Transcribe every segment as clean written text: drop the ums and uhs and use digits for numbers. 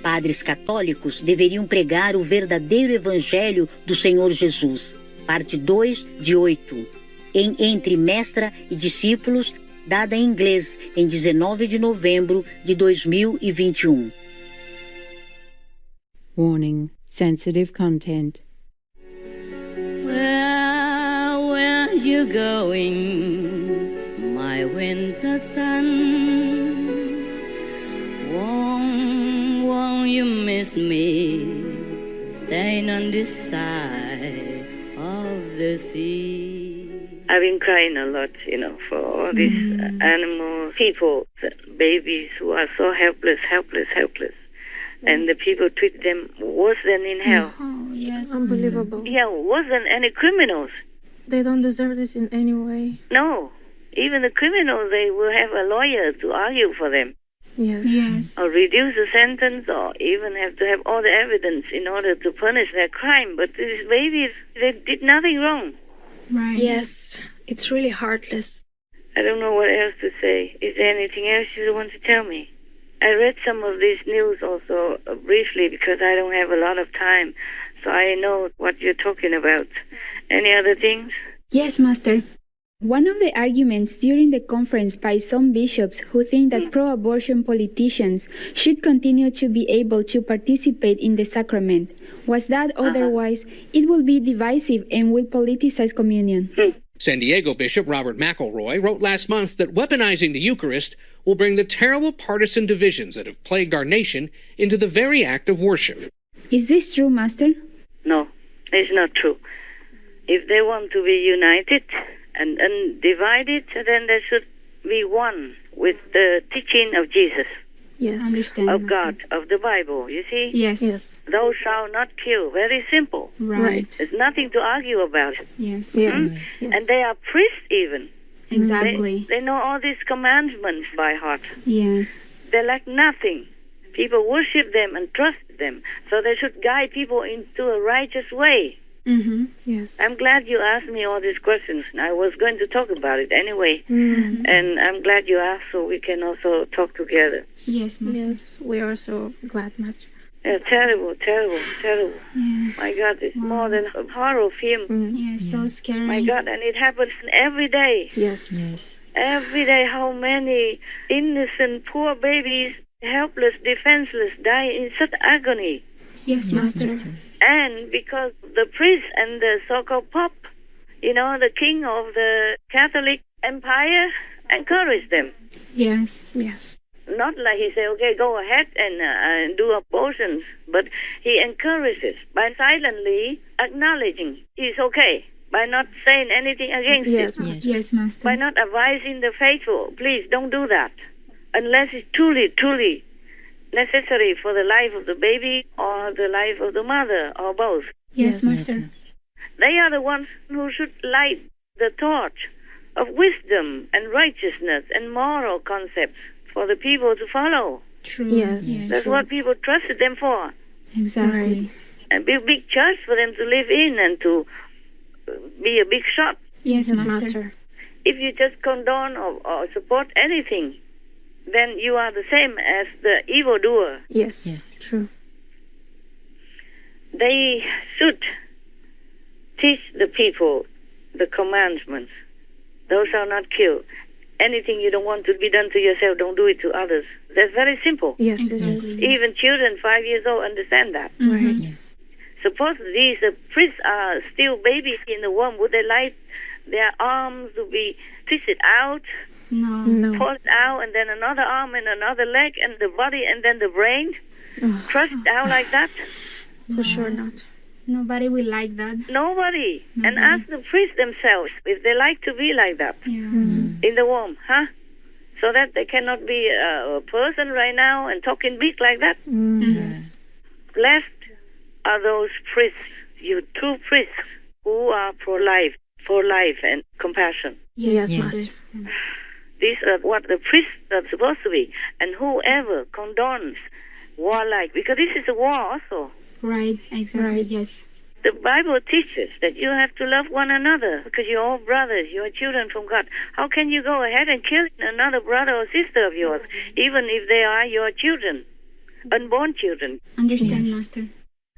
Padres católicos deveriam pregar o verdadeiro evangelho do Senhor Jesus. Parte 2 de 8. Em Entre Mestra e Discípulos, dada em inglês em 19 de novembro de 2021. Warning: sensitive content. Well, where are you going, my winter sun? Won't you miss me, staying on this side of the sea? I've been crying a lot, for all these animal people, babies who are so helpless. And the people treat them worse than in hell. Oh, yes. Unbelievable. Yeah, worse than any criminals. They don't deserve this in any way. No. Even the criminals, they will have a lawyer to argue for them. Yes. Or reduce the sentence, or even have to have all the evidence in order to punish their crime. But these babies, they did nothing wrong. Right. Yes. It's really heartless. I don't know what else to say. Is there anything else you want to tell me? I read some of this news also briefly because I don't have a lot of time. So I know what you're talking about. Any other things? Yes, Master. One of the arguments during the conference by some bishops who think that pro-abortion politicians should continue to be able to participate in the sacrament was that otherwise it will be divisive and will politicize communion. San Diego Bishop Robert McElroy wrote last month that weaponizing the Eucharist will bring the terrible partisan divisions that have plagued our nation into the very act of worship. Is this true, Master? No, it's not true. If they want to be united and undivided, then they should be one with the teaching of Jesus. Yes. Understand, Of Master. God, of the Bible, you see? Yes. Thou shalt not kill. Very simple. Right. There's nothing to argue about. Yes. Yes. And they are priests even. Exactly. They know all these commandments by heart. Yes. They lack nothing. People worship them and trust them. So they should guide people into a righteous way. Mm-hmm. Yes. I'm glad you asked me all these questions. I was going to talk about it anyway. And I'm glad you asked so we can also talk together. Yes, Master. Yes. We are so glad, Master. Yeah, terrible. Yes. My God, it's more than a horror film. Yes, so scary. My God, and it happens every day. Yes. Every day, how many innocent, poor babies, helpless, defenseless, die in such agony. Yes, Master. And because the priest and the so-called Pope, the king of the Catholic Empire, encourage them. Yes. Yes. Not like he say, okay, go ahead and do abortions, but he encourages by silently acknowledging it's okay, by not saying anything against it. Yes, Master. By not advising the faithful, please don't do that, unless it's truly necessary for the life of the baby or the life of the mother or both. Yes, Master. They are the ones who should light the torch of wisdom and righteousness and moral concepts for the people to follow. True. Yes. That's what people trusted them for. Exactly. Right. And big church for them to live in and to be a big shop. Yes, Yes, Master. Master. If you just condone or support anything, then you are the same as the evildoer. Yes. True. They should teach the people the commandments. Thou shalt not kill. Anything you don't want to be done to yourself, don't do it to others. That's very simple. Yes, it is. Even children 5 years old understand that. Right. Yes. Suppose these priests are still babies in the womb, would they like their arms to be twisted out, No. pulled out, and then another arm and another leg and the body and then the brain Oh, crushed out like that? for sure not. Nobody will like that. Nobody. And ask the priests themselves if they like to be like that Yeah. in the womb, huh? So that they cannot be a person right now and talking big like that. Yes. Blessed are those priests, you true priests, who are pro-life, for life and compassion. Yes, Master. These are what the priests are supposed to be. And whoever condones warlike, because this is a war also. Right, exactly, Right. yes. The Bible teaches that you have to love one another because you're all brothers, you're children from God. How can you go ahead and kill another brother or sister of yours, even if they are your children? unborn children. Understand, Yes. Master.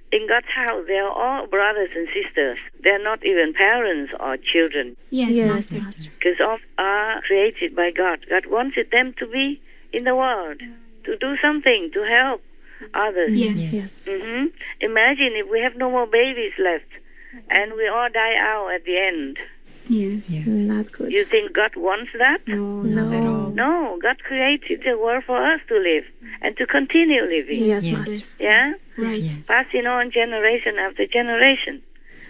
In God's house, they are all brothers and sisters. They're not even parents or children, Yes, Yes, Master. Master. because all are created by God. God wanted them to be in the world, to do something, to help others. Yes. Yes. Imagine if we have no more babies left and we all die out at the end. Yes. Yeah. Not good. You think God wants that? No, not at all. No, God created the world for us to live and to continue living. Yes, Yes. Master. Yeah? Right. Yes. Passing on generation after generation.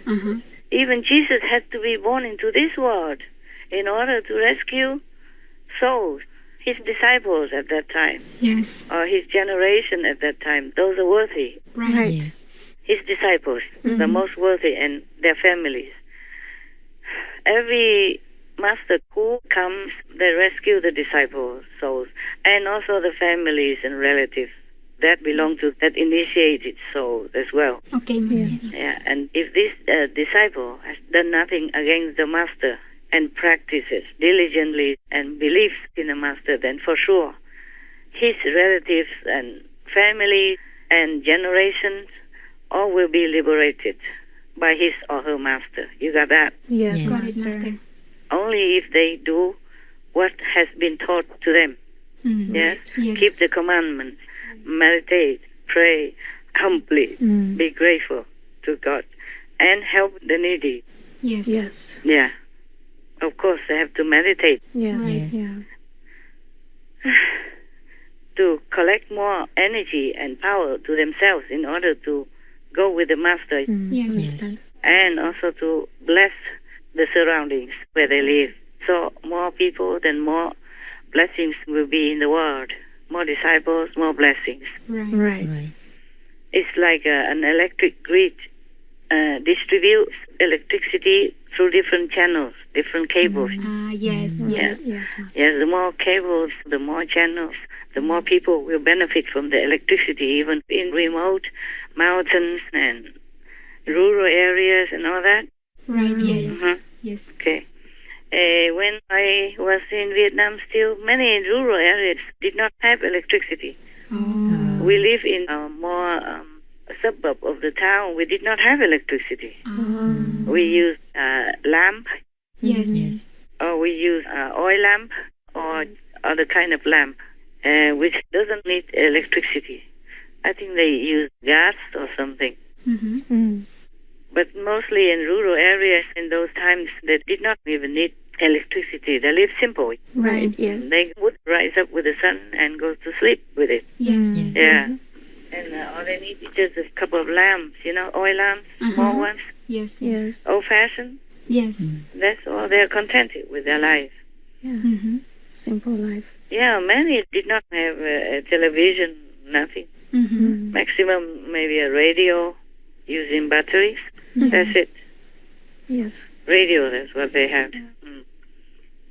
Uh-huh. Even Jesus had to be born into this world in order to rescue souls. His disciples at that time, Yes. or his generation at that time, those are worthy. Right. Yes. His disciples, the most worthy, and their families. Every master who comes, they rescue the disciples' souls, and also the families and relatives that belong to that initiated soul as well. Okay, Master. Yes. Yeah, and if this disciple has done nothing against the master and practices diligently and believes in the master, then for sure his relatives and family and generations all will be liberated by his or her master. You got that? Yes, Yes. Got it, Master. Master. Only if they do what has been taught to them. Mm. Yes? Yes. Keep the commandments, meditate, pray, humbly, be grateful to God, and help the needy. Yes. Yes. Yeah. Of course, they have to meditate Yes. Right. Yeah. to collect more energy and power to themselves in order to go with the master, Yes. Understand. and also to bless the surroundings where they live. So more people, then more blessings will be in the world. More disciples, more blessings. Right. Right. Right. It's like an electric grid distributes electricity through different channels, different cables. Yes. Yes. Yes, Master. Yes, the more cables, the more channels, the more people will benefit from the electricity, even in remote mountains and rural areas and all that. Right. Yes. Mhm. Yes. Okay. When I was in Vietnam, still many rural areas did not have electricity. Oh. We live in a more suburb of the town. We did not have electricity. We used lamp, Yes. Yes. or we use oil lamp, or other kind of lamp, which doesn't need electricity. I think they use gas or something. Mm-hmm. But mostly in rural areas in those times, they did not even need electricity. They lived simple. Right. Yes. They would rise up with the sun and go to sleep with it. Yes. Yes. Yeah. And all they need is just a couple of lamps, oil lamps, small ones, Yes. Yes. old-fashioned. Yes. That's all. They're contented with their life. Yeah. Mm-hmm. Simple life. Yeah, many did not have a television, nothing. Mm-hmm. Maximum maybe a radio using batteries. That's it. Yes. Radio, that's what they had.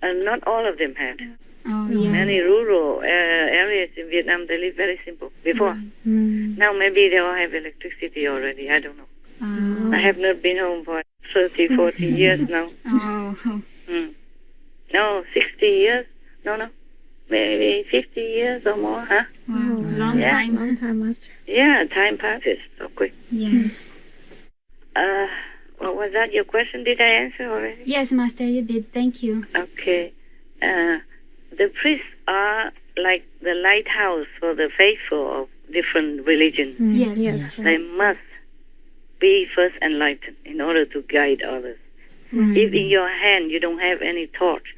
And not all of them had. Oh, yes. Many rural areas in Vietnam, they live very simple before. Now maybe they all have electricity already. I don't know. Oh. I have not been home for 30, 40 years now. Oh. No, 60 years. No. Maybe 50 years or more, huh? Wow. Long Yeah. time. Long time, Master. Yeah, time passes so quick. Yes. What was that your question? Did I answer already? Yes, Master, you did. Thank you. Okay. The priests are like the lighthouse for the faithful of different religions. Yes. Yes. They must be first enlightened in order to guide others. Right. If in your hand you don't have any torch,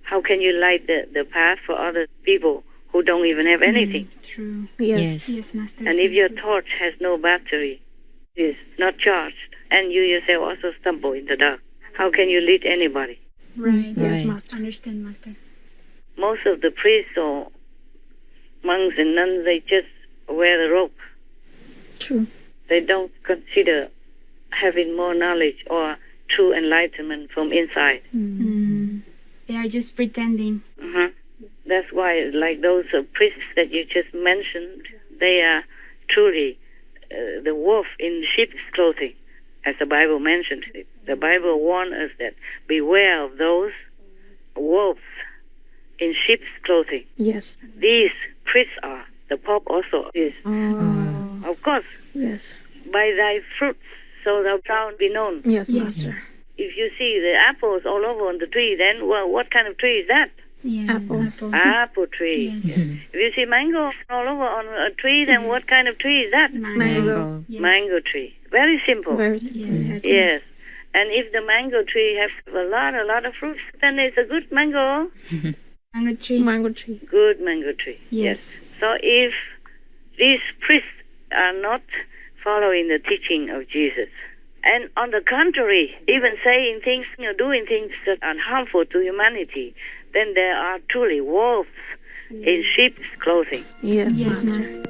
how can you light the path for other people who don't even have anything? True. Yes. Yes, Master. And if your torch has no battery, is not charged, and you yourself also stumble in the dark, how can you lead anybody? Right. Yes, Right. Master. Understand, Master. Most of the priests or monks and nuns, they just wear the robe. True. They don't consider having more knowledge or true enlightenment from inside. They are just pretending. That's why, like those priests that you just mentioned, they are truly the wolf in sheep's clothing, as the Bible mentioned it. The Bible warned us that beware of those wolves in sheep's clothing. Yes. These priests are The Pope also is. Of course, Yes. by thy fruits so thou shalt be known. Yes, Yes. Master. If you see the apples all over on the tree, then well, what kind of tree is that? Yeah. Apple. Apple tree. Yes. If you see mango all over on a tree, then what kind of tree is that? Mango. Yes. Mango tree. Very simple. Very simple. Yes. Yes. And if the mango tree has a lot of fruits, then it's a good mango. Mango tree. Mango tree. Good mango tree. Yes. So if these priests are not following the teaching of Jesus, and on the contrary, even saying things, doing things that are harmful to humanity, then there are truly wolves in sheep's clothing. Yes, Yes, Master. Master.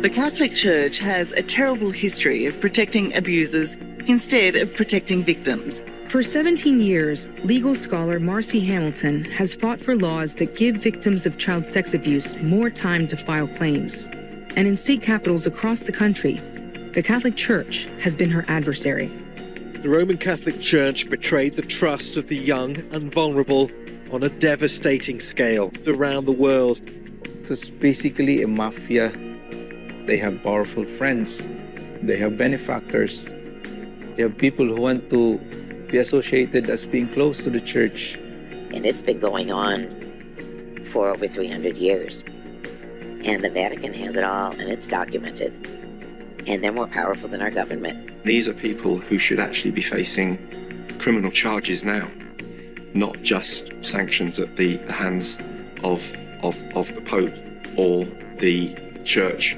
The Catholic Church has a terrible history of protecting abusers instead of protecting victims. For 17 years, legal scholar Marcy Hamilton has fought for laws that give victims of child sex abuse more time to file claims. And in state capitals across the country, the Catholic Church has been her adversary. The Roman Catholic Church betrayed the trust of the young and vulnerable on a devastating scale around the world. It was basically a mafia. They have powerful friends. They have benefactors. They have people who want to be associated as being close to the church. And it's been going on for over 300 years. And the Vatican has it all, and it's documented. And they're more powerful than our government. These are people who should actually be facing criminal charges now, not just sanctions at the hands of the Pope or the Church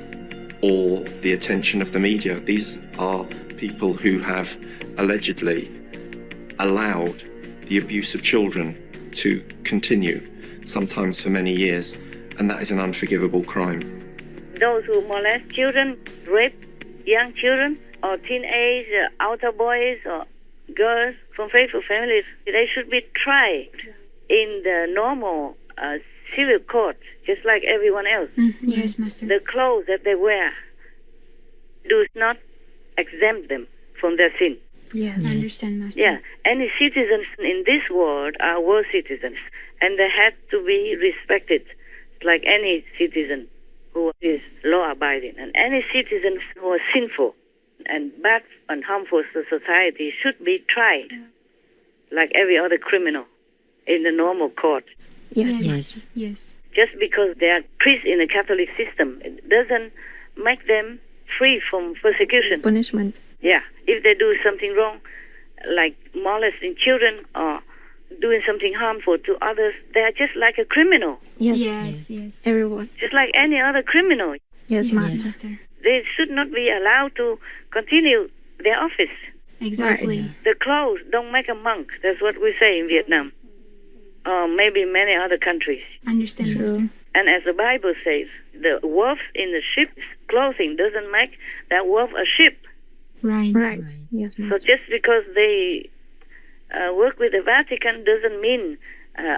or the attention of the media. These are people who have allegedly allowed the abuse of children to continue, sometimes for many years, and that is an unforgivable crime. Those who molest children, rape young children, or teenage outer boys or girls from faithful families, they should be tried in the normal civil court, just like everyone else. Yes, Master. The clothes that they wear does not exempt them from their sin. Yes. I understand, Master. Yeah, any citizens in this world are world citizens, and they have to be respected like any citizen who is law-abiding. And any citizens who are sinful and bad and harmful to society should be tried like every other criminal in the normal court. Yes, Yes. Master. Yes. Just because they are priests in the Catholic system, it doesn't make them free from persecution. Punishment. Yeah, if they do something wrong, like molesting children or doing something harmful to others, they are just like a criminal. Yes. Yes. Yes. Everyone. Just like any other criminal. Yes, Yes, Master. They should not be allowed to continue their office. Exactly. Right. The clothes don't make a monk. That's what we say in Vietnam. Or maybe many other countries. Understand, True. Master. And as the Bible says, the wolf in the sheep's clothing doesn't make that wolf a sheep. Right. Right. Yes, So Master. just because they work with the Vatican doesn't mean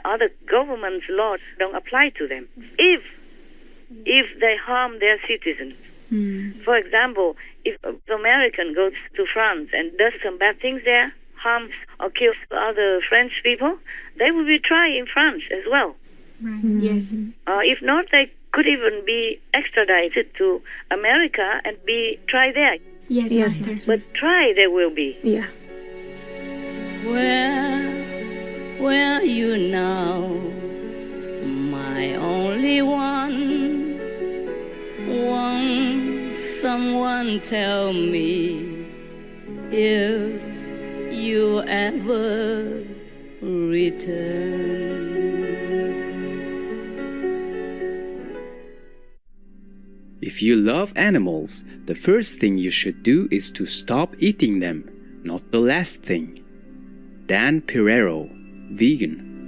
other governments' laws don't apply to them. If they harm their citizens, for example, if an American goes to France and does some bad things there, harms or kills other French people, they will be tried in France as well. Right. Yes. If not, they could even be extradited to America and be tried there. Yes, Yes, Master. Master. But tried they will be. Yeah. Where are you now, my only anyone. Won't someone tell me if you ever return? If you love animals, the first thing you should do is to stop eating them, not the last thing. Dan Pirero, vegan.